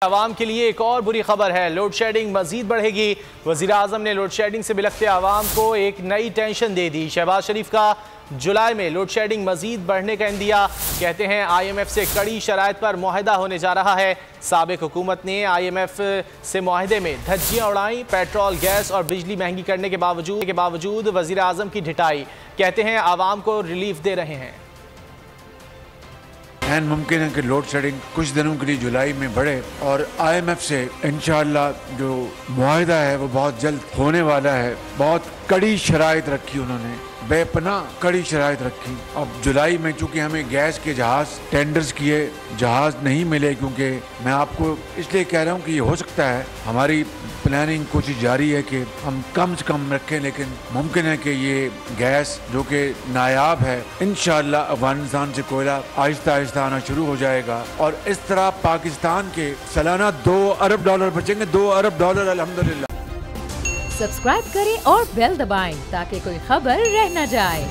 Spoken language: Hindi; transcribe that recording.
आवाम के लिए एक और बुरी खबर है, लोड शेडिंग मजीद बढ़ेगी। वजीर आजम ने लोड शेडिंग से बिलखते आवाम को एक नई टेंशन दे दी। शहबाज शरीफ का जुलाई में लोड शेडिंग मजीद बढ़ने का इंदिया। कहते हैं IMF से कड़ी शराइत पर मुआहदा होने जा रहा है। साबिक हुकूमत ने IMF से मुआहदे में धज्जियाँ उड़ाई। पेट्रोल, गैस और बिजली महंगी करने के बावजूद वजीर आजम की ढिठाई। कहते हैं आवाम को रिलीफ दे रहे हैं। मुमकिन है कि लोड शेडिंग कुछ दिनों के लिए जुलाई में बढ़े और IMF से इंशाअल्लाह जो मुआहदा है वो बहुत जल्द होने वाला है। बहुत कड़ी शराइत रखी उन्होंने, बेपनाह कड़ी शराइत रखी। अब जुलाई में चूंकि हमें गैस के जहाज टेंडर्स किए, जहाज नहीं मिले, क्योंकि मैं आपको इसलिए कह रहा हूँ कि ये हो सकता है हमारी प्लानिंग कोशिश जारी है कि हम कम से कम रखें, लेकिन मुमकिन है कि ये गैस जो कि नायाब है, इंशाअल्लाह अफगानिस्तान से कोयला आहिस्ता आहिस्ता आना शुरू हो जाएगा और इस तरह पाकिस्तान के सालाना $2 अरब बचेंगे। $2 अरब अल्हम्दुलिल्लाह। सब्सक्राइब करें और बेल दबाएं ताकि कोई खबर रह न जाए।